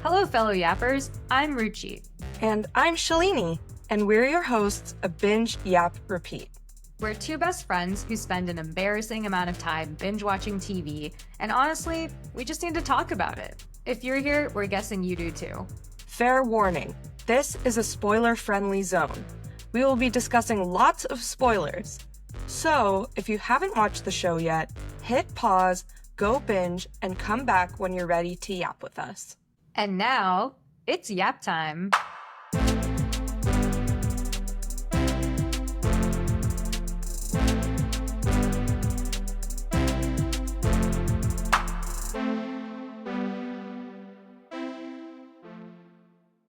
Hello, fellow yappers. I'm Ruchi. And I'm Shalini, and we're your hosts of Binge Yap Repeat. We're two best friends who spend an embarrassing amount of time binge watching TV, and honestly, we just need to talk about it. If you're here, we're guessing you do too. Fair warning, this is a spoiler-friendly zone. We will be discussing lots of spoilers. So, if you haven't watched the show yet, hit pause, go binge, and come back when you're ready to yap with us. And now, it's yap time.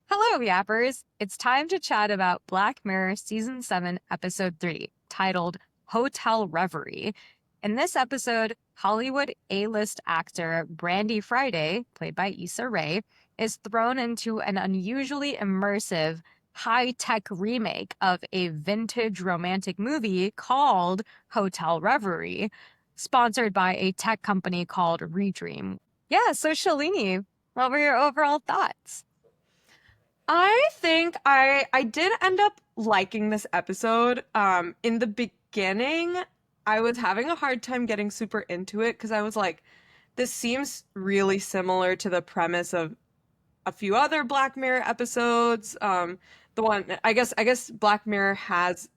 Hello, yappers. It's time to chat about Black Mirror Season 7, Episode 3, titled Hotel Reverie. In this episode, Hollywood A-list actor Brandy Friday, played by Issa Rae, is thrown into an unusually immersive, high-tech remake of a vintage romantic movie called Hotel Reverie, sponsored by a tech company called Redream. Yeah, so Shalini, what were your overall thoughts? I think I did end up liking this episode. In the beginning, I was having a hard time getting super into it because I was like, this seems really similar to the premise of a few other Black Mirror episodes. The one I guess Black Mirror has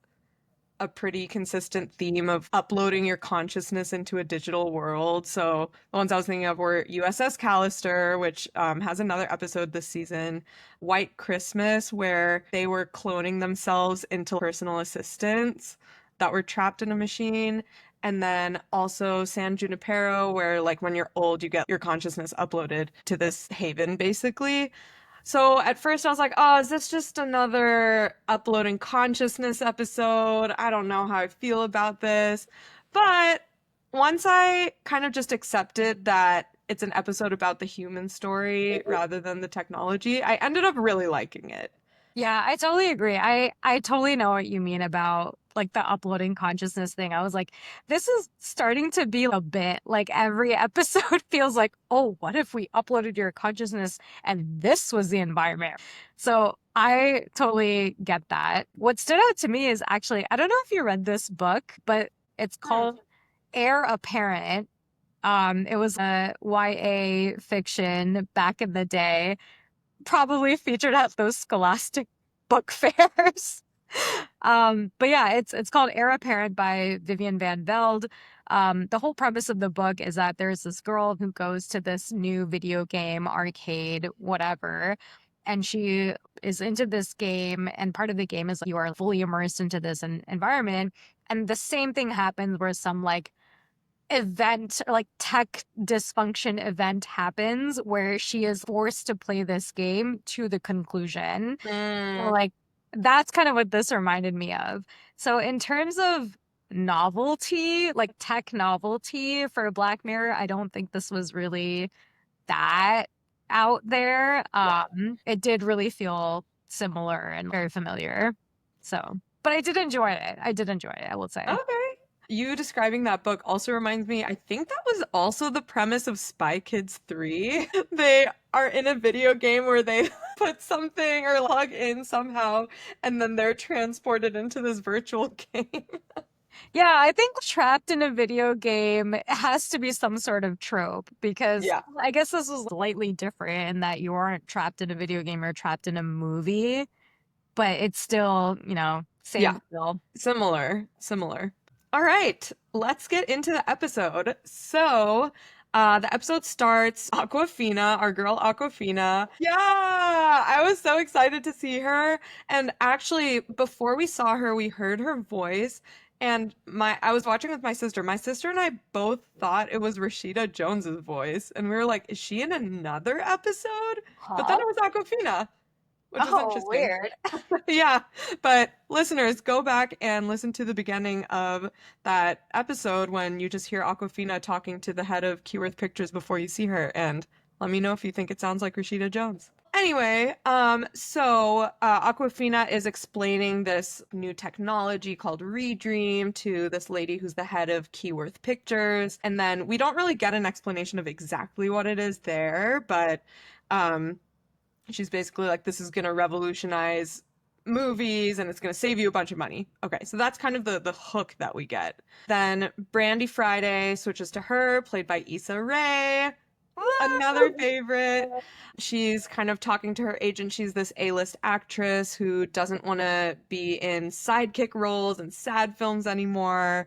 a pretty consistent theme of uploading your consciousness into a digital world. So the ones I was thinking of were USS Callister, which has another episode this season, White Christmas, where they were cloning themselves into personal assistants that were trapped in a machine. And then also San Junipero, where like when you're old, you get your consciousness uploaded to this haven, basically. So at first I was like, oh, is this just another uploading consciousness episode? I don't know how I feel about this. But once I kind of just accepted that it's an episode about the human story rather than the technology, I ended up really liking it. Yeah, I totally agree. I totally know what you mean about like the uploading consciousness thing. I was like, this is starting to be a bit like every episode feels like, oh, what if we uploaded your consciousness and this was the environment? So I totally get that. What stood out to me is actually, I don't know if you read this book, but it's called Heir Apparent. It was a YA fiction back in the day, probably featured at those Scholastic book fairs. But yeah, it's called Heir Apparent by Vivian Van Velde. The whole premise of the book is that there's this girl who goes to this new video game, arcade, whatever, and she is into this game, and part of the game is you are fully immersed into this environment, and the same thing happens where some like event, like tech dysfunction event happens where she is forced to play this game to the conclusion. Like that's kind of what this reminded me of. So in terms of novelty, like tech novelty for Black Mirror, I don't think this was really that out there. It did really feel similar and very familiar. So, but I did enjoy it. I will say. Okay. You describing that book also reminds me, I think that was also the premise of Spy Kids 3. They are in a video game where they put something or log in somehow, and then they're transported into this virtual game. Yeah, I think trapped in a video game has to be some sort of trope because I guess this was slightly different in that you aren't trapped in a video game or trapped in a movie, but it's still, same deal. Similar. All right, let's get into the episode. So, the episode starts, Awkwafina, our girl Awkwafina. Yeah, I was so excited to see her. And actually, before we saw her, we heard her voice. And I was watching with my sister. My sister and I both thought it was Rashida Jones's voice. And we were like, is she in another episode? But then it was Awkwafina. Which is interesting. Weird. Yeah, but listeners, go back and listen to the beginning of that episode when you just hear Awkwafina talking to the head of Keyworth Pictures before you see her, and let me know if you think it sounds like Rashida Jones. Anyway, so Awkwafina is explaining this new technology called Redream to this lady who's the head of Keyworth Pictures, and then we don't really get an explanation of exactly what it is there, but She's basically like, this is going to revolutionize movies and it's going to save you a bunch of money. Okay, so that's kind of the hook that we get. Then Brandy Friday switches to her, played by Issa Rae, another favorite. She's kind of talking to her agent. She's this A-list actress who doesn't want to be in sidekick roles and sad films anymore.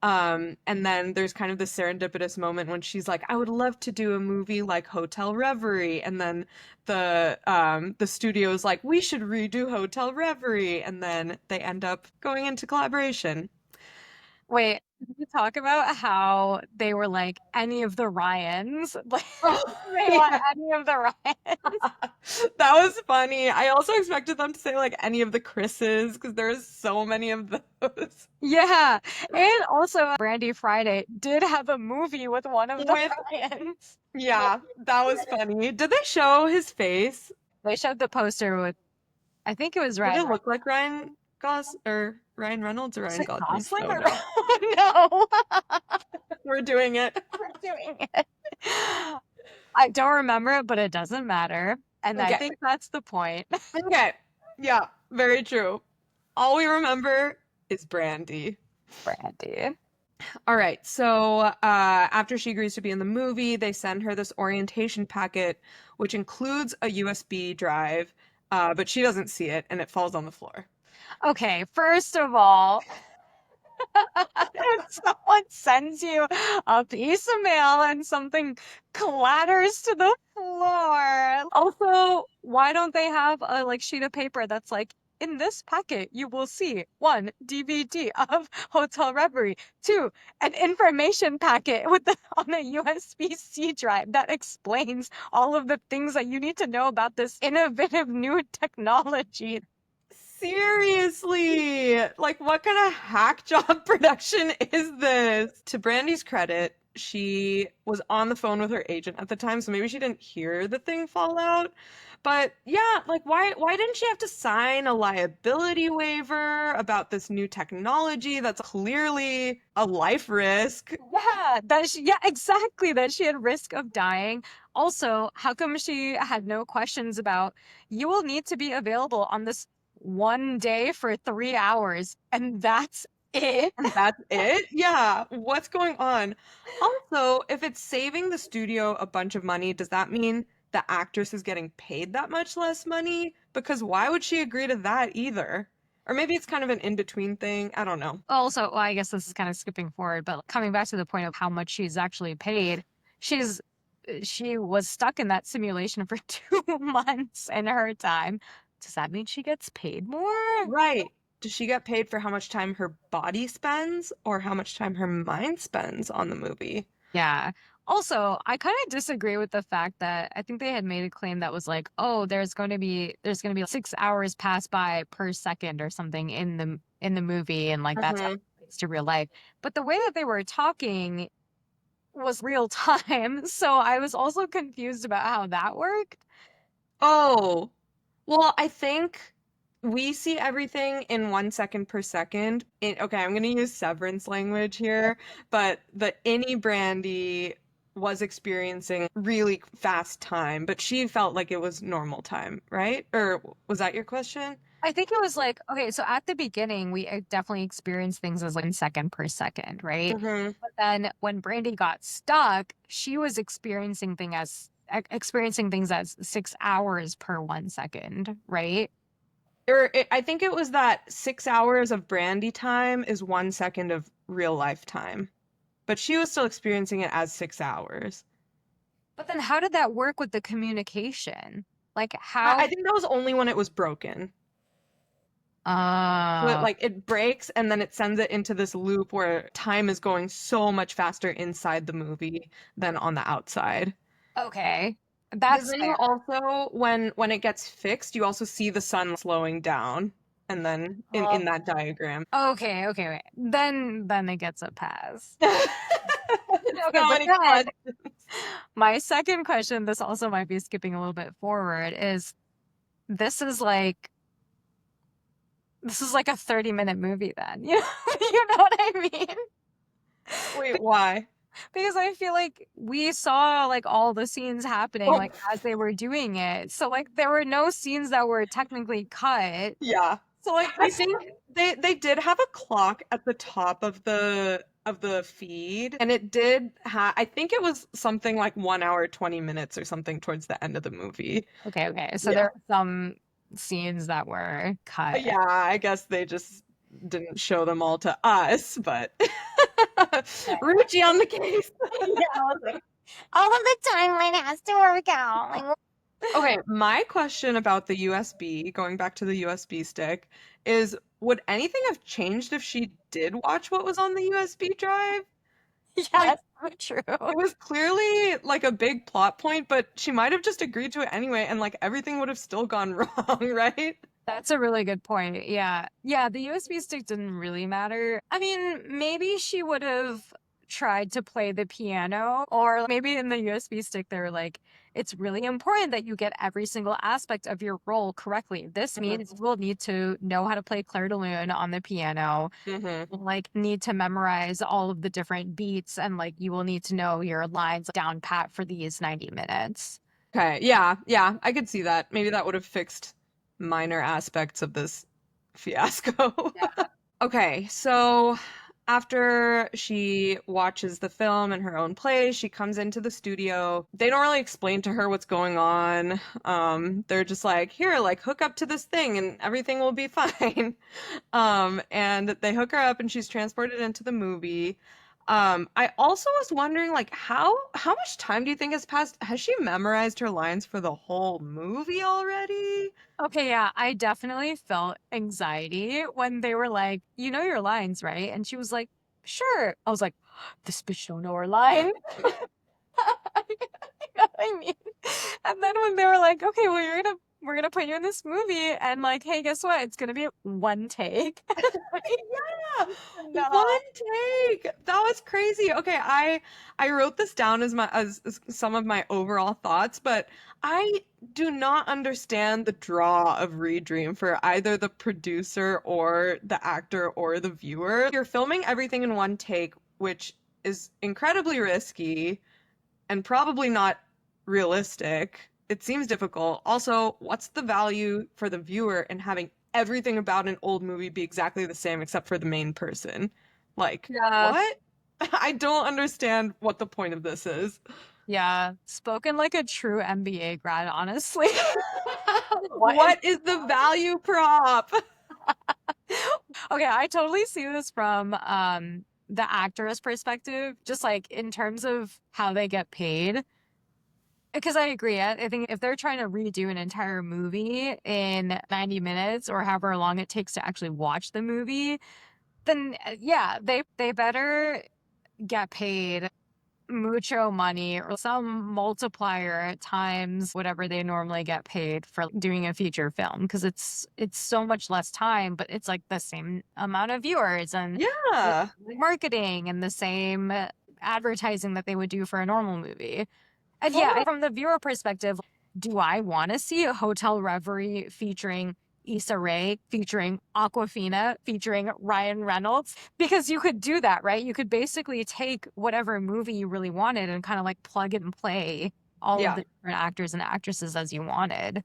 And then there's kind of this serendipitous moment when she's like, I would love to do a movie like Hotel Reverie. And then the studio's like, we should redo Hotel Reverie. And then they end up going into collaboration. Wait, did you talk about how they were like any of the Ryans? Like Oh, they want yeah. any of the Ryans. That was funny. I also expected them to say like any of the Chris's because there's so many of those. Yeah. And also Brandy Friday did have a movie with one of the With, Ryans. yeah, that was funny. Did they show his face? They showed the poster with I think it was Did Ryan it Reynolds. look like Ryan Reynolds or Was Ryan it Gosling? Gosling Oh or no. no? We're doing it. We're doing it. I don't remember it, but it doesn't matter. And I Okay. think that's the point. Okay. Yeah, very true. All we remember is Brandy. Brandy. All right, so after she agrees to be in the movie, they send her this orientation packet, which includes a USB drive, but she doesn't see it, and it falls on the floor. Okay, first of all, if someone sends you a piece of mail and something clatters to the floor. Also, why don't they have a like sheet of paper that's like, in this packet, you will see 1, DVD of Hotel Reverie, 2, an information packet with on a USB-C drive that explains all of the things that you need to know about this innovative new technology. Seriously, like what kind of hack job production is this? To Brandy's credit, she was on the phone with her agent at the time, so maybe she didn't hear the thing fall out. But yeah, like why didn't she have to sign a liability waiver about this new technology that's clearly a life risk? Yeah, yeah, exactly. That she had risk of dying. Also, how come she had no questions about you will need to be available on this one day for 3 hours, and that's it? And that's it? Yeah, what's going on? Also, if it's saving the studio a bunch of money, does that mean the actress is getting paid that much less money? Because why would she agree to that either? Or maybe it's kind of an in-between thing. I don't know. Also, well, I guess this is kind of skipping forward, but coming back to the point of how much she's actually paid, she's she was stuck in that simulation for 2 months in her time. Does that mean she gets paid more? Right. Does she get paid for how much time her body spends or how much time her mind spends on the movie? Yeah. Also, I kind of disagree with the fact that I think they had made a claim that was like, oh, there's going to be 6 hours pass by per second or something in the movie, and like that's how it relates to real life. But the way that they were talking was real time, so I was also confused about how that worked. Oh, well, I think we see everything in 1 second per second. Okay, I'm gonna use Severance language here, but the Innie Brandy was experiencing really fast time, but she felt like it was normal time, right? Or was that your question? I think it was like, okay, so at the beginning, we definitely experienced things as 1 second per second, right? Mm-hmm. But then when Brandy got stuck, she was experiencing things as 6 hours per 1 second, right? I think it was that 6 hours of Brandy time is 1 second of real life time, but she was still experiencing it as 6 hours. But then how did that work with the communication? Like I how think that was only when it was broken. So uh it breaks and then it sends it into this loop where time is going so much faster inside the movie than on the outside. okay. Because That's then you fair. also when it gets fixed, you also see the sun slowing down and then in that diagram. Okay, wait. Then it gets a pass. Okay, So but many then questions. my second question, this also might be skipping a little bit forward, is this is like this is like a 30-minute movie then. You know what I mean? Wait, why? Because I feel like we saw like all the scenes happening Oh, like as they were doing it. So like there were no scenes that were technically cut. yeah. So like I this, think they did have a clock at the top of the feed, and it did ha I think it was something like 1 hour 20 minutes or something towards the end of the movie. okay. So there Yeah. are some scenes that were cut. Yeah, I guess they just didn't show them all to us, but Ruchi on the case. Yeah, I was like, all of the timeline has to work out. Like, Okay, my question about the USB, going back to the USB stick, is would anything have changed if she did watch what was on the USB drive? Like, yes, so true. it was clearly like a big plot point, but she might have just agreed to it anyway, and like everything would have still gone wrong, right? That's a really good point. Yeah. Yeah, the USB stick didn't really matter. I mean, maybe she would have tried to play the piano, or maybe in the USB stick, they're like, it's really important that you get every single aspect of your role correctly. This Mhm. means we'll need to know how to play Clair de Lune on the piano, Mhm. like, need to memorize all of the different beats, and like, you will need to know your lines down pat for these 90 minutes. Okay, yeah, yeah, I could see that. Maybe that would have fixed minor aspects of this fiasco. Okay, so after she watches the film in her own place, she comes into the studio. They don't really explain to her what's going on. They're just like, here, like hook up to this thing and everything will be fine. And they hook her up and she's transported into the movie. I also was wondering, like, how much time do you think has passed? Has she memorized her lines for the whole movie already? Okay, yeah, I definitely felt anxiety when they were like, you know your lines, right? And she was like, sure. I was like, this bitch don't know her line. You know what I mean? And then when they were like, okay, well, we're gonna put you in this movie, and like, hey, guess what? It's gonna be one take. Yeah, one No. take. That was crazy. Okay, I wrote this down as my as some of my overall thoughts, but I do not understand the draw of Redream for either the producer or the actor or the viewer. You're filming everything in one take, which is incredibly risky and probably not realistic. It seems difficult. Also, what's the value for the viewer in having everything about an old movie be exactly the same except for the main person? Like, Yeah, what? I don't understand what the point of this is. yeah. Spoken like a true MBA grad, honestly. What is What is the value prop? okay, I totally see this from the actor's perspective, just like in terms of how they get paid. Because I agree. I think if they're trying to redo an entire movie in 90 minutes or however long it takes to actually watch the movie, then yeah, they better get paid mucho money or some multiplier times whatever they normally get paid for doing a feature film, because it's so much less time, but it's like the same amount of viewers and Yeah. marketing and the same advertising that they would do for a normal movie. And yeah, Totally. from the viewer perspective, do I want to see a Hotel Reverie featuring Issa Rae, featuring Awkwafina, featuring Ryan Reynolds? Because you could do that, right? You could basically take whatever movie you really wanted and kind of like plug and play all of Yeah. the different actors and actresses as you wanted.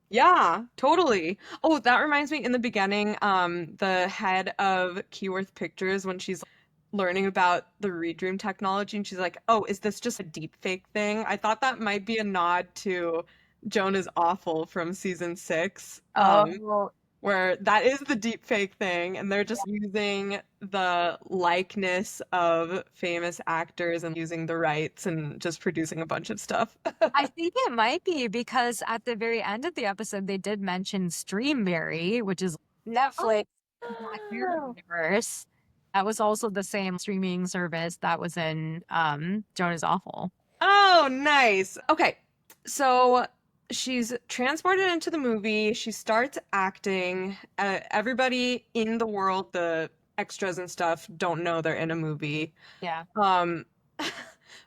Yeah, totally. Oh, that reminds me in the beginning, the head of Keyworth Pictures, when she's learning about the Redream technology, and she's like, "Oh, is this just a deep fake thing?" I thought that might be a nod to Joan is Awful from season 6. Oh, Where that is the deep fake thing, and they're just using the likeness of famous actors and using the rights and just producing a bunch of stuff. I think it might be because at the very end of the episode, they did mention Streamberry, which is Netflix Black Mirror Oh. universe. That was also the same streaming service that was in Joan is Awful. Oh, nice. Okay. So she's transported into the movie. She starts acting. Everybody in the world, the extras and stuff, don't know they're in a movie. Yeah. Um,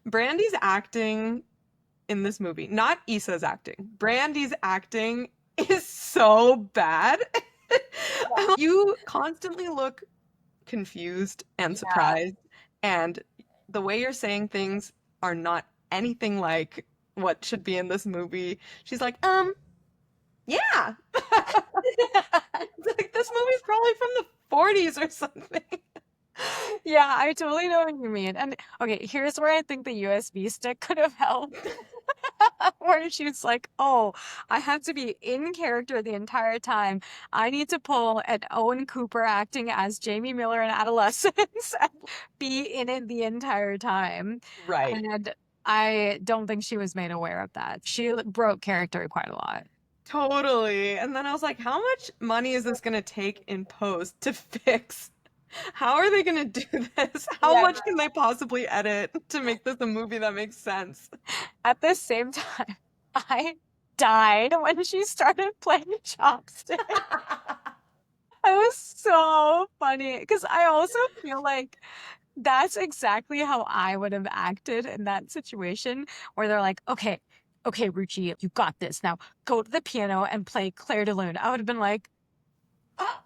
Brandy's acting in this movie, not Issa's acting. Brandy's acting is so bad. You constantly look confused and Yeah. surprised, and the way you're saying things are not anything like what should be in this movie. She's like, yeah. Like this movie's probably from the 40s or something. Yeah, I totally know what you mean. And okay, here's where I think the USB stick could have helped. Where she's like, oh, I have to be in character the entire time. I need to pull an Owen Cooper acting as Jamie Miller in Adolescence and be in it the entire time. Right. And I don't think she was made aware of that. She broke character quite a lot. Totally. And then I was like, how much money is this going to take in post to fix? How are they going to do this? How Yeah. much can they possibly edit to make this a movie that makes sense? At the same time, I died when she started playing chopstick. It was so funny because I also feel like that's exactly how I would have acted in that situation where they're like, okay, okay, Ruchi, you got this. Now go to the piano and play Claire de Lune. I would have been like, "Ah."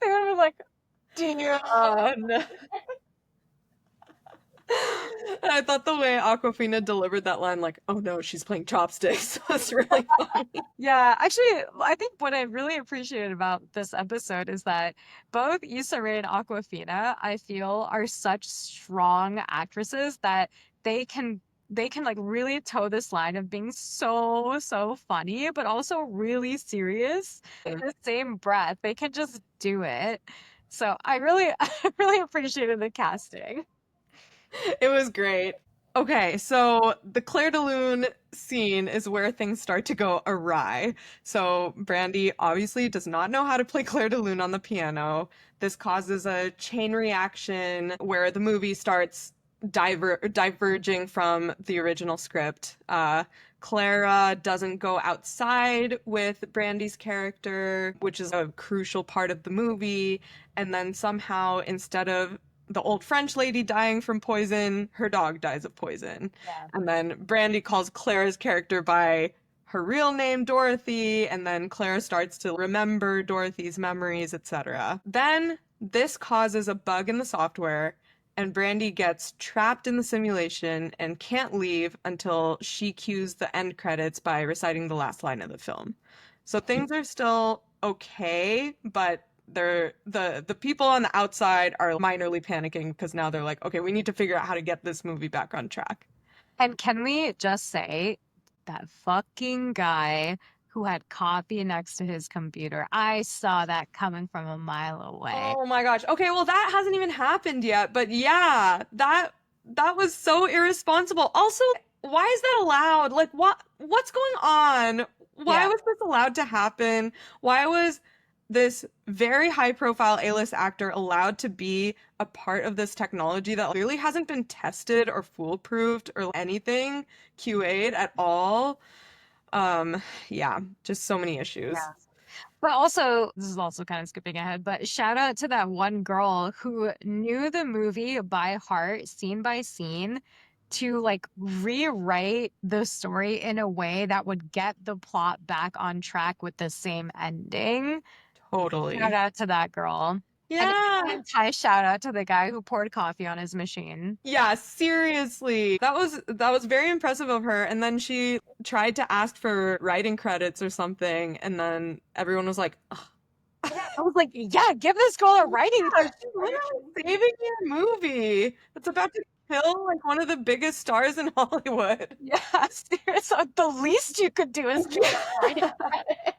They would have been like, dear. Oh no. I thought the way Aquafina delivered that line, like, oh no, she's playing chopsticks, was really funny. Yeah, actually, I think what I really appreciated about this episode is that both Issa Rae and Awkwafina, I feel, are such strong actresses that they can like really toe this line of being so funny, but also really serious in the same breath. They can just do it. So I really I really appreciated the casting. It was great. Okay, so the Claire de Lune scene is where things start to go awry. So Brandy obviously does not know how to play Claire de Lune on the piano. This causes a chain reaction where the movie starts diverging from the original script. Clara doesn't go outside with Brandy's character, which is a crucial part of the movie. And then somehow, instead of the old French lady dying from poison, her dog dies of poison. Yeah. And then Brandy calls Clara's character by her real name, Dorothy, and then Clara starts to remember Dorothy's memories, etc. Then this causes a bug in the software, and Brandy gets trapped in the simulation and can't leave until she cues the end credits by reciting the last line of the film. So things are still okay, but the people on the outside are minorly panicking because now they're like, okay, we need to figure out how to get this movie back on track. And can we just say that fucking guy who had coffee next to his computer? I saw that coming from a mile away. Oh my gosh. Okay, well that hasn't even happened yet, but yeah, that was so irresponsible. Also, why is that allowed? Like what's going on? Why Yeah. was this allowed to happen? Why was this very high profile A-list actor allowed to be a part of this technology that clearly hasn't been tested or foolproofed or anything QA'd at all? Yeah, just so many issues. Yeah. But also, this is also kind of skipping ahead, but shout out to that one girl who knew the movie by heart, scene by scene, to like rewrite the story in a way that would get the plot back on track with the same ending. Shout Totally. out to that girl. And Yeah. high shout out to the guy who poured coffee on his machine. Yeah, seriously. That was very impressive of her. And then she tried to ask for writing credits or something, and then everyone was like, ugh. I was like, yeah, give this girl a writing Yeah, credit. she's literally saving your movie. It's about to kill like one of the biggest stars in Hollywood. Yeah, seriously, the least you could do is give her a writing credit.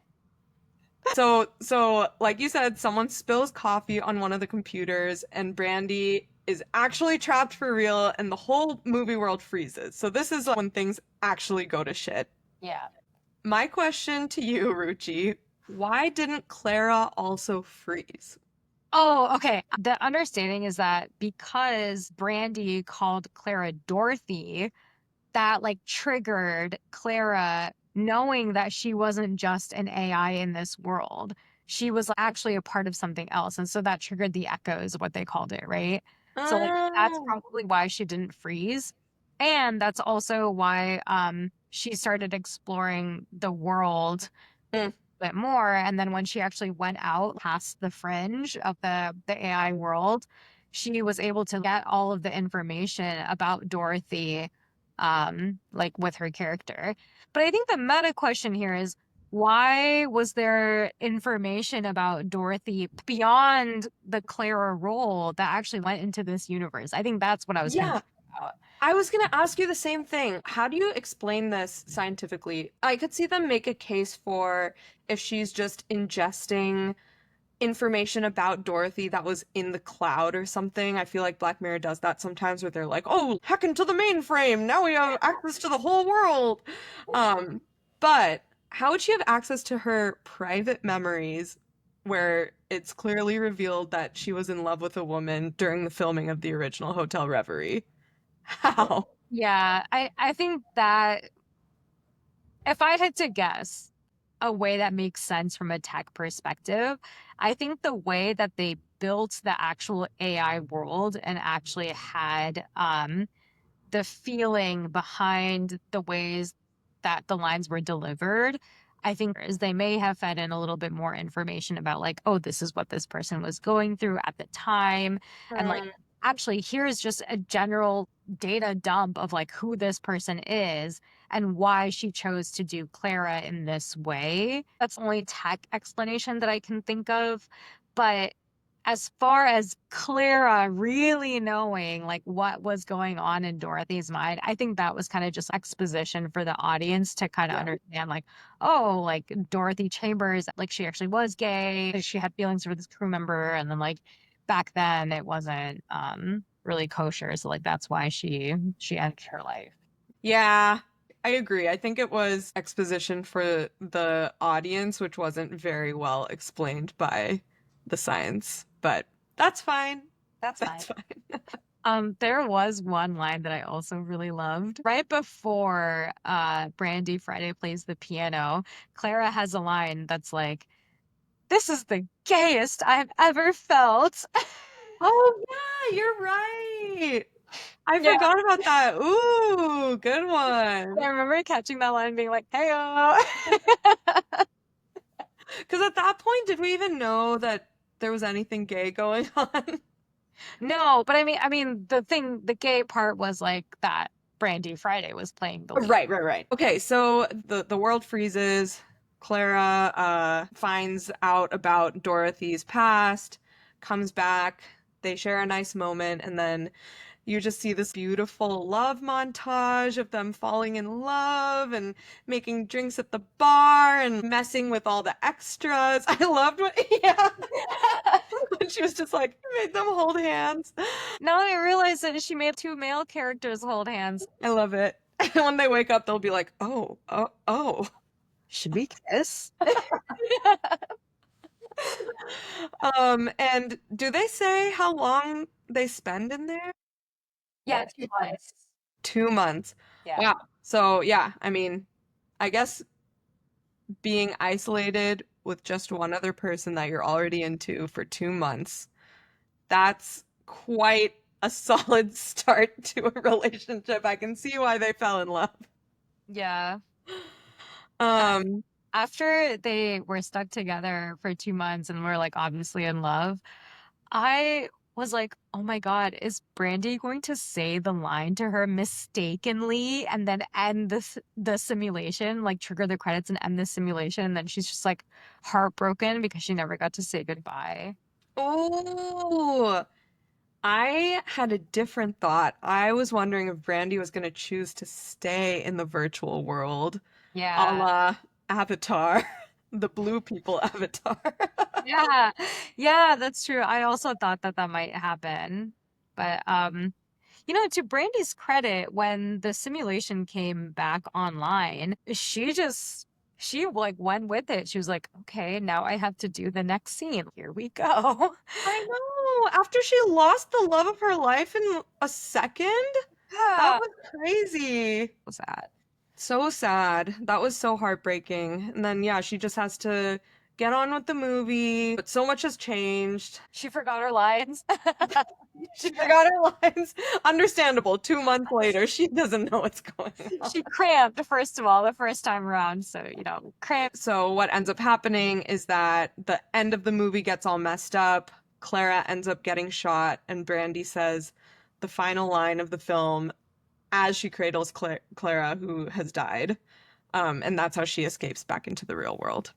So like you said, someone spills coffee on one of the computers, and Brandy is actually trapped for real, and the whole movie world freezes. So this is when things actually go to shit. Yeah. My question to you, Ruchi, why didn't Clara also freeze? Oh, okay. The understanding is that because Brandy called Clara Dorothy, that like triggered Clara knowing that she wasn't just an AI in this world. She was actually a part of something else. And so that triggered the echoes, what they called it, right? So like that's Oh. probably why she didn't freeze. And that's also why she started exploring the world Mm. bit more. And then when she actually went out past the fringe of the AI world, she was able to get all of the information about Dorothy, like with her character. But I think the meta question here is why was there information about Dorothy beyond the Clara role that actually went into this universe? I think that's what I was Yeah, confused about. I was gonna ask you the same thing. How do you explain this scientifically? I could see them make a case for if she's just ingesting information about Dorothy that was in the cloud or something. I feel like Black Mirror does that sometimes where they're like, "Oh, hack into the mainframe. Now we have access to the whole world." Um, but how would she have access to her private memories where it's clearly revealed that she was in love with a woman during the filming of the original Hotel Reverie? How? Yeah, I think that if I had to guess a way that makes sense from a tech perspective, I think the way that they built the actual AI world and actually had the feeling behind the ways that the lines were delivered, I think is they may have fed in a little bit more information about like, oh, this is what this person was going through at the time. And like, actually, here's just a general data dump of like who this person is and why she chose to do Clara in this way. That's the only tech explanation that I can think of. But as far as Clara really knowing like what was going on in Dorothy's mind, I think that was kind of just exposition for the audience to kind of Yeah. understand like, oh, like Dorothy Chambers, like she actually was gay. She had feelings for this crew member, and then like back then it wasn't really kosher. So like that's why she ended her life. Yeah, I agree. I think it was exposition for the audience, which wasn't very well explained by the science, but that's fine. That's That's fine. fine. There was one line that I also really loved. Right before Brandy Friday plays the piano, Clara has a line that's like, "This is the gayest I've ever felt." Oh, yeah, you're right. I Yeah, forgot about that. Ooh, good I one. remember catching that line and being like, "Heyo." Because at that point, did we even know that there was anything gay going on? No, but I mean, the gay part was like that Brandy Friday was playing the lead. Right, right, right. Okay, so the world freezes. Clara finds out about Dorothy's past, comes back. They share a nice moment, and then you just see this beautiful love montage of them falling in love and making drinks at the bar and messing with all the extras. I loved what, yeah, when she was just like, made them hold hands. Now I realize that she made two male characters hold hands. I love it. And when they wake up, they'll be like, oh, oh, oh. Should we kiss? And do they say how long they spend in there? Yeah, 2 months. 2 months. Yeah. Wow. So yeah, I mean, I guess being isolated with just one other person that you're already into for 2 months, that's quite a solid start to a relationship. I can see why they fell in love. Yeah. Af- Um, After they were stuck together for 2 months and were like obviously in love, I was like, oh my God, is Brandy going to say the line to her mistakenly and then end the simulation, like trigger the credits and end the simulation? And then she's just like heartbroken because she never got to say goodbye. oh, I had a different thought. I was wondering if Brandy was going to choose to stay in the virtual world, a Yeah. la Avatar, the blue people Avatar. Yeah. Yeah, that's true. I also thought that that might happen. But to Brandy's credit, when the simulation came back online, she like went with it. She was like, "Okay, now I have to do the next scene. Here we go." I know. After she lost the love of her life in a second, that Yeah. was crazy. Was that? So sad. That was so heartbreaking. And then, yeah, she just has to get on with the movie. But so much has changed. She forgot her lines. She forgot her lines. Understandable. 2 months later, she doesn't know what's going on. She cramped, first of all, the first time around. So, cramp. So what ends up happening is that the end of the movie gets all messed up. Clara ends up getting shot, and Brandy says the final line of the film as she cradles Clara, who has died. And that's how she escapes back into the real world.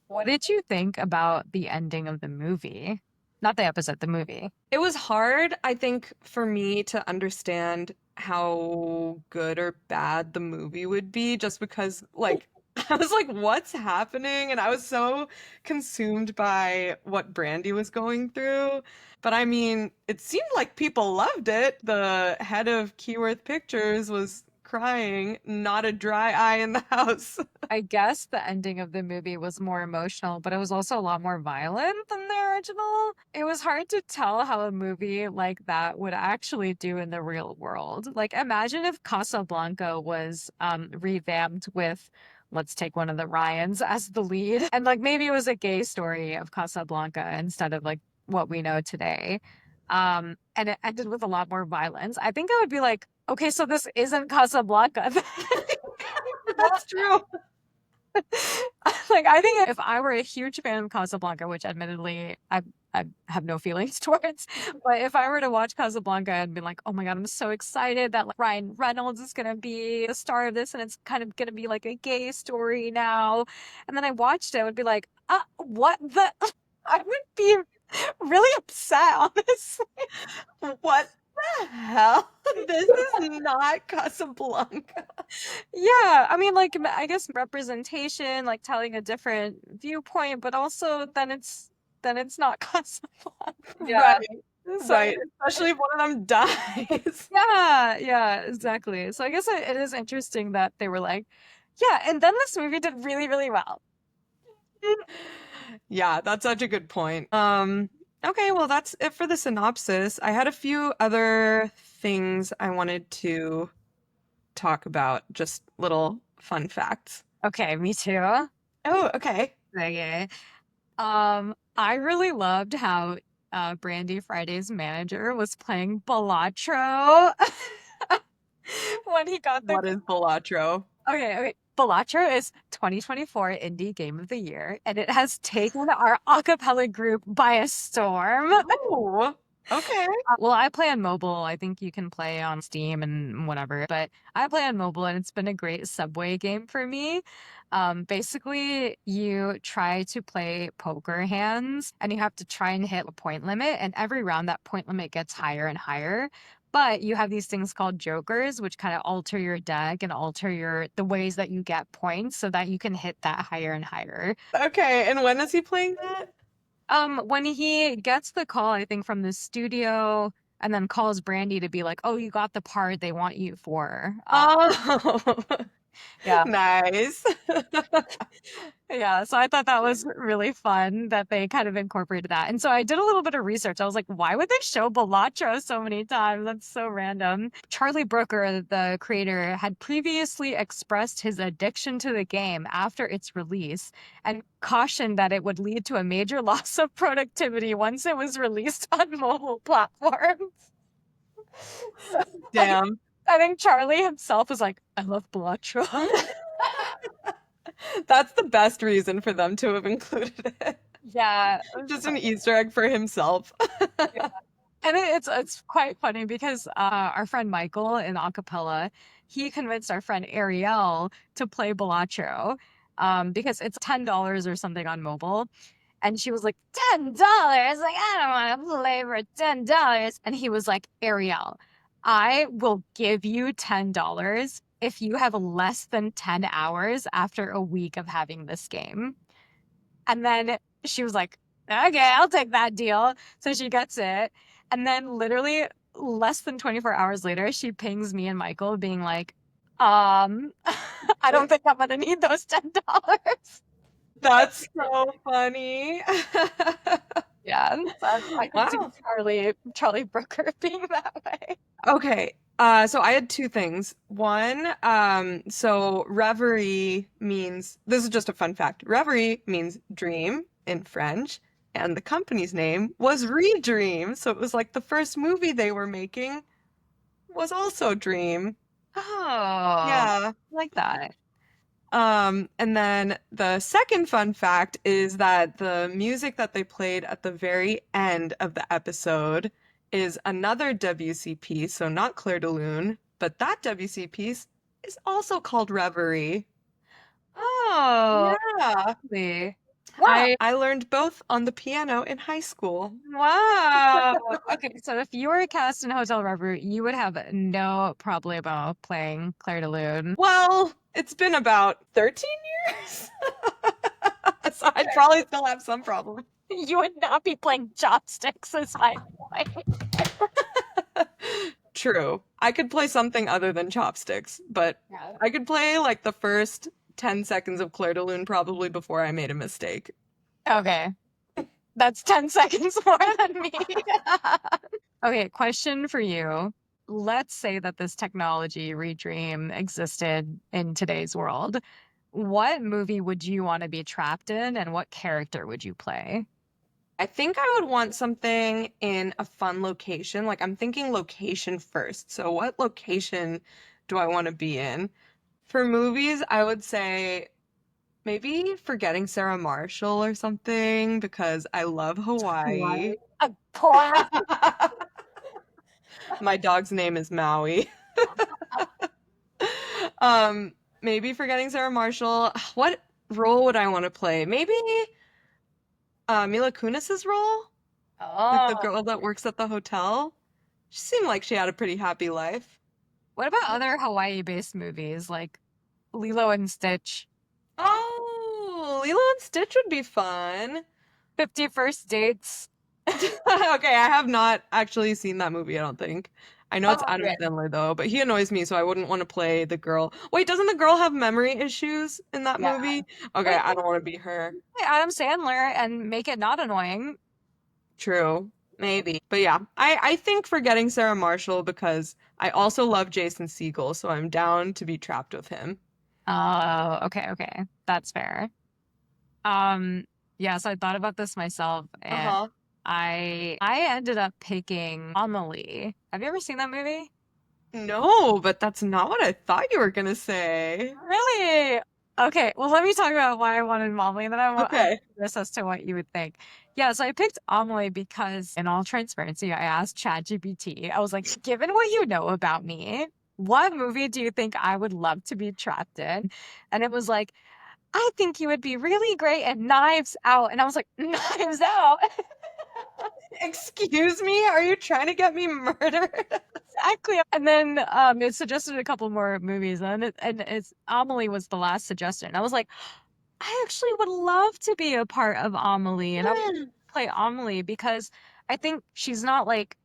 What did you think about the ending of the movie? Not the episode, the movie. It was hard, I think, for me to understand how good or bad the movie would be just because, like, I was like, what's happening? And I was so consumed by what Brandy was going through. But I mean, it seemed like people loved it. The head of Keyworth Pictures was crying, not a dry eye in the house. I guess the ending of the movie was more emotional, but it was also a lot more violent than the original. It was hard to tell how a movie like that would actually do in the real world. Like, imagine if Casablanca was revamped with, let's take one of the Ryans as the lead, and like maybe it was a gay story of Casablanca instead of like what we know today. And it ended with a lot more violence. I think I would be like, okay, so this isn't Casablanca. That's true. Like, I think if I were a huge fan of Casablanca, which admittedly I have no feelings towards, but if I were to watch Casablanca and be like, oh my God, I'm so excited that like, Ryan Reynolds is gonna be the star of this and it's kind of gonna be like a gay story now. And then I watched it, I would be like, what the? I would be really upset, honestly. What the hell? This is not Casablanca. Yeah, I mean, like, I guess representation, like telling a different viewpoint, but also then it's not Casablanca. Right, So right. Especially if one of them dies. yeah, exactly. So I guess it is interesting that they were like, yeah, and then this movie did really, really well. Yeah, that's such a good point. Okay, well, that's it for the synopsis. I had a few other things I wanted to talk about, just little fun facts. Okay, me too. Oh, okay. Okay. I really loved how Brandy Friday's manager was playing Balatro when he got the What is Balatro? okay. Balatro is 2024 Indie Game of the Year, and it has taken our acapella group by a storm. Oh, okay. Well, I play on mobile. I think you can play on Steam and whatever, but I play on mobile, and it's been a great subway game for me. Basically, you try to play poker hands, and you have to try and hit a point limit, and every round that point limit gets higher and higher. But you have these things called jokers, which kind of alter your deck and alter the ways that you get points so that you can hit that higher and higher. Okay, and when is he playing that? When he gets the call, I think from the studio, and then calls Brandy to be like, "Oh, you got the part they want you for." Oh, Yeah. nice. Yeah, so I thought that was really fun that they kind of incorporated that. And so I did a little bit of research. I was like, why would they show Balatro so many times? That's so random. Charlie Brooker, the creator, had previously expressed his addiction to the game after its release and cautioned that it would lead to a major loss of productivity once it was released on mobile platforms. Damn. I think Charlie himself was like, I love Balatro. That's the best reason for them to have included it. Yeah. Just an Easter egg for himself. Yeah. And it's quite funny because our friend Michael in acapella, he convinced our friend Ariel to play Balatro because it's $10 or something on mobile. And she was like, $10? Like, I don't want to play for $10. And he was like, Ariel, I will give you $10 if you have less than 10 hours after a week of having this game. And then she was like, okay, I'll take that deal. So she gets it. And then literally less than 24 hours later, she pings me and Michael being like, I don't think I'm gonna need those $10. That's so funny. Yeah, I can see Wow. Charlie Brooker being that way. Okay. So I had two things. One, so reverie means, this is just a fun fact. Reverie means dream in French, and the company's name was Redream. So it was like the first movie they were making was also Dream. Oh, Yeah. like that. And then the second fun fact is that the music that they played at the very end of the episode is another WC piece, so not Claire de Lune, but that WC piece is also called Reverie. Oh, Yeah. really? Wow. I learned both on the piano in high school. Wow. Okay, so if you were cast in Hotel Reverie, you would have no problemo playing Claire de Lune. Well, it's been about 13 years. So I'd probably still have some problem. You would not be playing chopsticks, is my point. True. I could play something other than chopsticks, but Yeah. I could play like the first 10 seconds of Claire de Lune probably before I made a mistake. Okay. That's 10 seconds more than me. Okay, question for you. Let's say that this technology, Redream, existed in today's world. What movie would you want to be trapped in, and what character would you play? I think I would want something in a fun location. Like I'm thinking location first. So what location do I want to be in? For movies, I would say maybe Forgetting Sarah Marshall or something because I love Hawaii. Right. A classic. My dog's name is Maui. Um, maybe Forgetting Sarah Marshall. What role would I want to play? Maybe Mila Kunis's role, like the Oh, girl that works at the hotel. She seemed like she had a pretty happy life. what about other Hawaii-based movies like Lilo and Stitch, Oh, Lilo and Stitch would be fun. 50 First Dates? Okay, I have not actually seen that movie, I don't think. I know it's Oh, Adam okay. Sandler though, but he annoys me, so I wouldn't want to play the girl. Wait, doesn't the girl have memory issues in that Yeah. movie? Okay, Wait, I don't want to be her. Adam Sandler and make it not annoying. True, maybe. But yeah, I think Forgetting Sarah Marshall because I also love Jason Segel, so I'm down to be trapped with him. Oh, okay, okay. That's fair. Um, yes, I thought about this myself and Uh-huh. I ended up picking Amelie. Have you ever seen that movie? No, but that's not what I thought you were gonna say. Really? Okay, well, let me talk about why I wanted Amelie, and then I'm Okay. curious as to what you would think. Yeah, so I picked Amelie because, in all transparency, I asked ChatGPT. I was like, given what you know about me, what movie do you think I would love to be trapped in? And it was like, I think you would be really great at Knives Out. And I was like, Knives Out? Excuse me, are you trying to get me murdered? Exactly. And then it suggested a couple more movies, and it's Amelie was the last suggestion. I was like, I actually would love to be a part of Amelie, and I would play Amelie because I think she's not like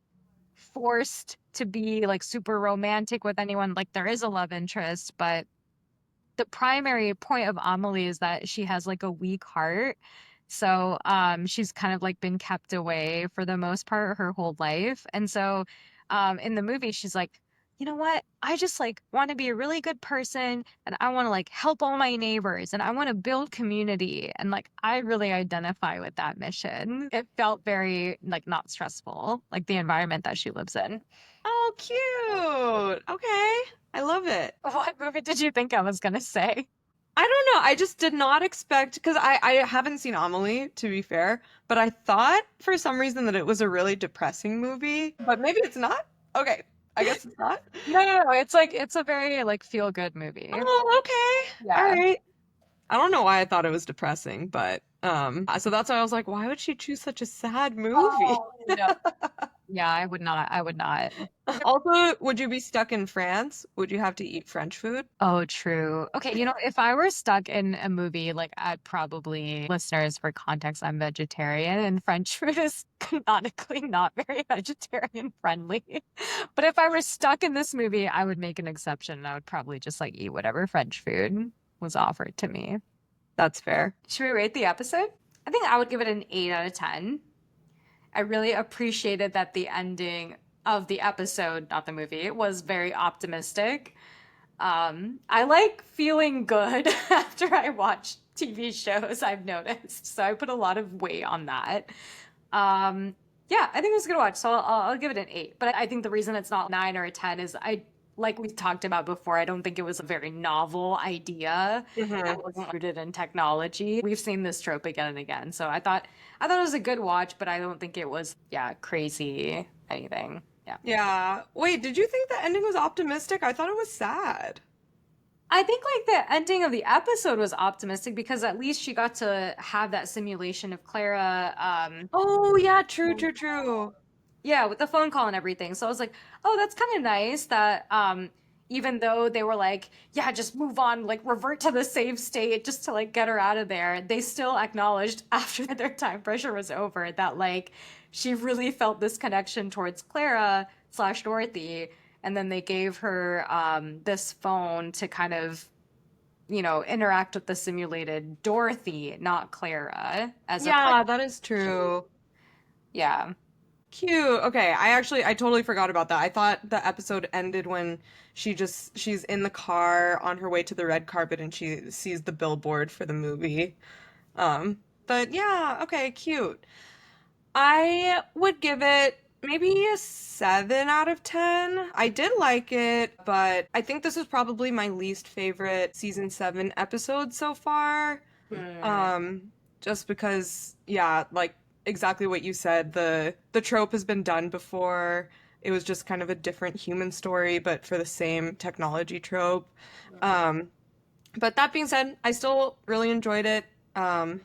forced to be like super romantic with anyone. Like there is a love interest, but the primary point of Amelie is that she has like a weak heart. So she's kind of like been kept away for the most part her whole life. And so in the movie she's like, you know what? I just like want to be a really good person and I want to like help all my neighbors and I want to build community and like I really identify with that mission. It felt very like not stressful, like the environment that she lives in. Oh, cute. Okay. I love it. What movie did you think I was gonna say? I don't know. I just did not expect because I haven't seen Amelie, to be fair, but I thought for some reason that it was a really depressing movie, but maybe it's not. Okay. I guess it's not. No, no, no. It's like it's a very like feel good movie. Oh, okay. All Yeah. right. I don't know why I thought it was depressing, but so that's why I was like, why would she choose such a sad movie? Oh, no. Yeah, I would not. I would not. Also, would you be stuck in France? Would you have to eat French food? Oh, true. Okay, if I were stuck in a movie, like I'd probably, listeners, for context, I'm vegetarian and French food is canonically not very vegetarian friendly. But if I were stuck in this movie, I would make an exception and I would probably just like eat whatever French food was offered to me. That's fair. Should we rate the episode? I think I would give it an 8 out of 10. I really appreciated that the ending of the episode, not the movie, was very optimistic. I like feeling good after I watch TV shows, I've noticed. So I put a lot of weight on that. Um, yeah, I think it was a good watch. So I'll give it an 8. But I think the reason it's not 9 or a 10 is like we talked about before, I don't think it was a very novel idea Hmm. that wasn't rooted in technology. We've seen this trope again and again. So I thought it was a good watch, but I don't think it was, yeah, crazy anything. Yeah. Yeah. Wait, did you think the ending was optimistic? I thought it was sad. I think like the ending of the episode was optimistic because at least she got to have that simulation of Clara, Oh, yeah, true, true, true. yeah, with the phone call and everything. So I was like, oh, that's kind of nice that even though they were like, yeah, just move on, like revert to the save state just to like get her out of there, they still acknowledged after their time pressure was over that like she really felt this connection towards Clara slash Dorothy. And then they gave her this phone to kind of, interact with the simulated Dorothy, not Clara, as a Yeah, that is true. yeah. Cute. Okay, I totally forgot about that. I thought the episode ended when she's in the car on her way to the red carpet and she sees the billboard for the movie. Um, but yeah, okay, cute. I would give it maybe a 7 out of 10. I did like it, but I think this is probably my least favorite season 7 episode so far. Hmm. Um, just because, yeah, like exactly what you said, the trope has been done before. It was just kind of a different human story, but for the same technology trope. Um, but that being said, I still really enjoyed it. Yeah.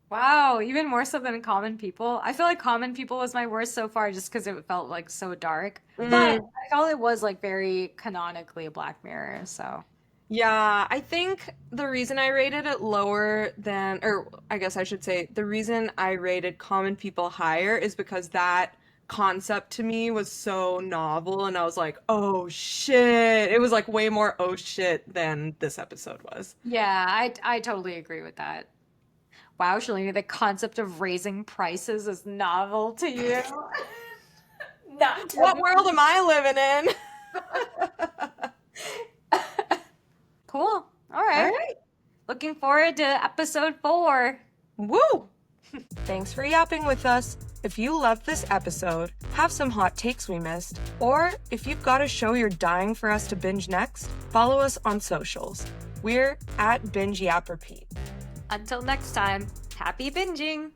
Wow, even more so than Common People. I feel like Common People was my worst so far just because it felt like so dark. But Mm, I felt it was like very canonically Black Mirror, so. yeah, I think the reason I rated it lower than, or I guess I should say, the reason I rated Common People higher is because that concept to me was so novel and I was like, oh shit. It was like way more oh shit than this episode was. Yeah, I totally agree with that. Wow, Shalini, the concept of raising prices is novel to you. Not to What world am I living in? Cool. All All right. right. Looking forward to episode 4. Woo! Thanks for yapping with us. If you loved this episode, have some hot takes we missed, or if you've got a show you're dying for us to binge next, follow us on socials. We're at Binge Yap Repeat. Until next time, happy binging.